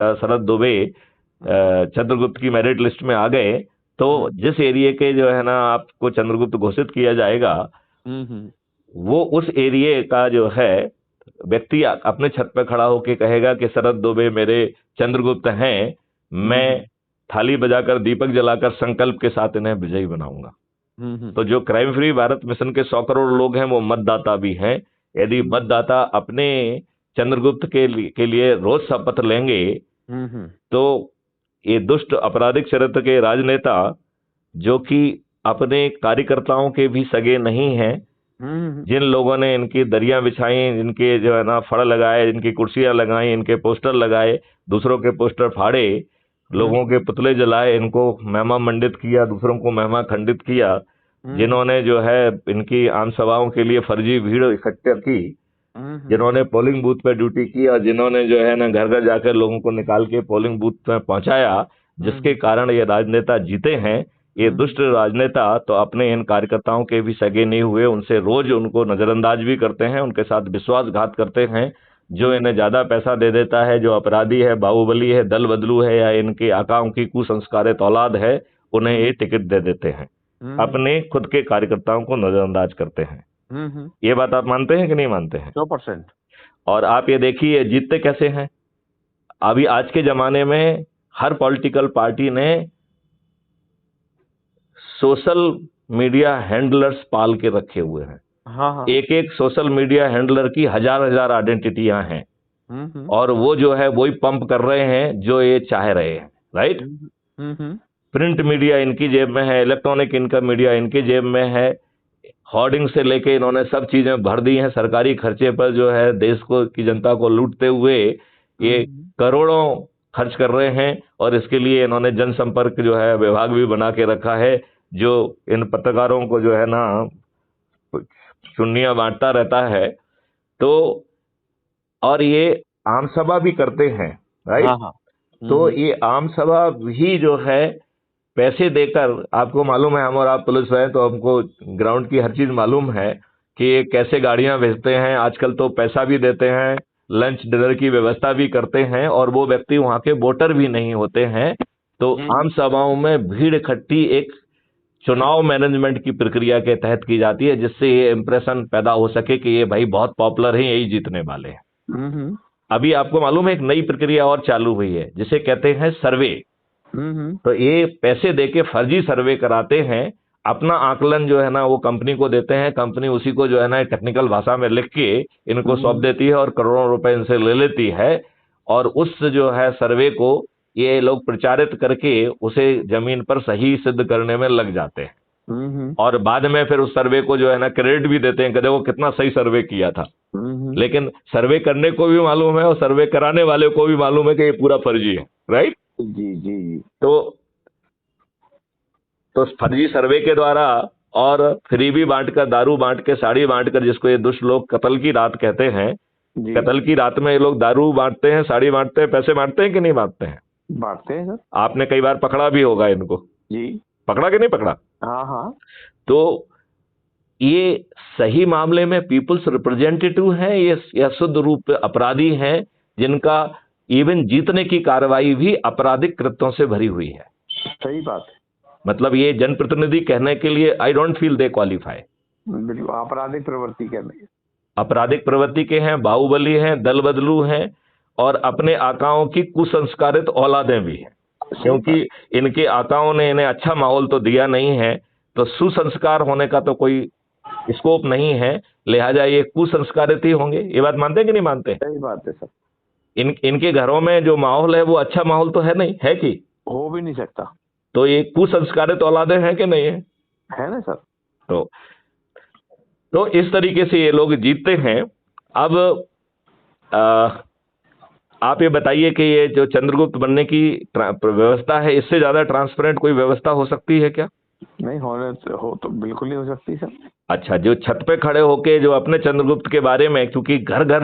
शरद दुबे चंद्रगुप्त की merit list में आ गए, तो जिस एरिया के जो है ना आपको चंद्रगुप्त घोषित किया जाएगा, वो उस एरिया का जो है व्यक्ति अपने छत पे खड़ा होके कहेगा कि शरद दुबे मेरे चंद्रगुप्त हैं, मैं थाली बजाकर दीपक जलाकर संकल्प के साथ इन्हें विजयी बनाऊंगा। तो जो क्राइम फ्री भारत मिशन के 100 करोड़ लोग हैं वो मतदाता भी हैं। यदि मतदाता अपने चंद्रगुप्त के लिए रोज शपथ लेंगे, तो ये दुष्ट आपराधिक चरित्र के राजनेता, जो कि अपने कार्यकर्ताओं के भी सगे नहीं हैं, जिन लोगों ने इनकी दरियां बिछाई, जिनके जो है ना फड़ लगाए, जिनकी कुर्सियां लगाई, इनके पोस्टर लगाए, दूसरों के पोस्टर फाड़े, लोगों के पुतले जलाए, इनको महिमा मंडित किया, दूसरों को महिमा खंडित किया, जिन्होंने जो है इनकी आम सभाओं के लिए फर्जी भीड़ इकट्ठा की, जिन्होंने पोलिंग बूथ पे ड्यूटी की, और जिन्होंने जो है ना घर घर जाकर लोगों को निकाल के पोलिंग बूथ पे पहुंचाया, जिसके कारण ये राजनेता जीते हैं। ये दुष्ट राजनेता तो अपने इन कार्यकर्ताओं के भी सगे नहीं हुए, उनसे रोज उनको नजरअंदाज भी करते हैं, उनके साथ विश्वासघात करते हैं। जो इन्हें ज्यादा पैसा दे देता है, जो अपराधी है, बाहुबली है, दल बदलू है, या इनके आकाओं की कुसंस्कारित औलाद है, उन्हें ये टिकट दे देते हैं, अपने खुद के कार्यकर्ताओं को नजरअंदाज करते हैं। ये बात आप मानते हैं कि नहीं मानते हैं? 100%। और आप ये देखिए जीतते कैसे हैं। अभी आज के जमाने में हर पॉलिटिकल पार्टी ने सोशल मीडिया हैंडलर्स पाल के रखे हुए हैं। हाँ। एक एक सोशल मीडिया हैंडलर की हजार हजार आइडेंटिटियां हैं, और वो जो है वही पंप कर रहे हैं जो ये चाह रहे हैं, राइट। प्रिंट मीडिया इनकी जेब में है, इलेक्ट्रॉनिक इनका मीडिया इनकी जेब में है, होर्डिंग से लेके इन्होंने सब चीजें भर दी हैं। सरकारी खर्चे पर जो है देश को की जनता को लूटते हुए ये करोड़ों खर्च कर रहे हैं, और इसके लिए इन्होंने जनसंपर्क जो है विभाग भी बना के रखा है, जो इन पत्रकारों को जो है ना चुन्नियां बांटता रहता है। तो और ये आम सभा भी करते हैं, राइट। हाँ। तो ये आम सभा भी जो है पैसे देकर, आपको मालूम है, हम और आप पुलिस हैं तो हमको ग्राउंड की हर चीज मालूम है कि ये कैसे गाड़ियां भेजते हैं। आजकल तो पैसा भी देते हैं, लंच डिनर की व्यवस्था भी करते हैं, और वो व्यक्ति वहां के वोटर भी नहीं होते हैं। तो आम सभाओं में भीड़ इकट्ठी एक चुनाव मैनेजमेंट की प्रक्रिया के तहत की जाती है, जिससे ये इंप्रेशन पैदा हो सके कि ये भाई बहुत पॉपुलर है, यही जीतने वाले हैं। अभी आपको मालूम है एक नई प्रक्रिया और चालू हुई है, जिसे कहते हैं सर्वे। तो ये पैसे देके फर्जी सर्वे कराते हैं, अपना आकलन जो है ना वो कंपनी को देते हैं, कंपनी उसी को जो है ना टेक्निकल भाषा में लिख के इनको सौंप देती है, और करोड़ों रुपए इनसे ले लेती है, और उस जो है सर्वे को ये लोग प्रचारित करके उसे जमीन पर सही सिद्ध करने में लग जाते हैं, और बाद में फिर उस सर्वे को जो है ना क्रेडिट भी देते हैं कि देखो कितना सही सर्वे किया था। लेकिन सर्वे करने को भी मालूम है और सर्वे कराने वाले को भी मालूम है कि ये पूरा फर्जी है, राइट। जी। तो फर्जी सर्वे के द्वारा और फ्रीबी बांटकर, दारू बांट के, साड़ी बांटकर, जिसको ये दुष्ट लोग कत्ल की रात कहते हैं, कत्ल की रात में ये लोग दारू बांटते हैं, साड़ी बांटते हैं, पैसे बांटते हैं कि नहीं बांटते हैं? बांटते हैं सर। आपने कई बार पकड़ा भी होगा इनको जी। पकड़ा कि नहीं पकड़ा? हाँ। तो ये सही मामले में पीपुल्स रिप्रेजेंटेटिव हैं, ये या शुद्ध रूप अपराधी हैं, जिनका इवन जीतने की कार्रवाई भी आपराधिक कृत्यों से भरी हुई है। सही बात है। मतलब ये जनप्रतिनिधि कहने के लिए I don't feel they qualify. बिल्कुल आपराधिक प्रवृत्ति करने, आपराधिक प्रवृत्ति के हैं, बाहुबली हैं, दल बदलू हैं, और अपने आकाओं की कुसंस्कारित औलादें भी हैं, क्योंकि इनके आकाओं ने इन्हें अच्छा माहौल तो दिया नहीं है, तो सुसंस्कार होने का तो कोई स्कोप नहीं है, लिहाजा ये कुसंस्कारित ही होंगे। ये बात मानते हैं कि नहीं मानते? सही बात है सर। इनके घरों में जो माहौल है वो अच्छा माहौल तो है नहीं, है कि हो भी नहीं सकता। तो ये कुसंस्कारित औलादें हैं कि नहीं है ना सर। तो इस तरीके से ये लोग जीतते हैं। अब आप ये बताइए कि ये जो चंद्रगुप्त बनने की व्यवस्था है, इससे ज्यादा ट्रांसपेरेंट कोई व्यवस्था हो सकती है क्या? नहीं हो तो बिल्कुल नहीं हो सकती सर। अच्छा, जो छत पे खड़े होके जो अपने चंद्रगुप्त के बारे में, क्योंकि घर घर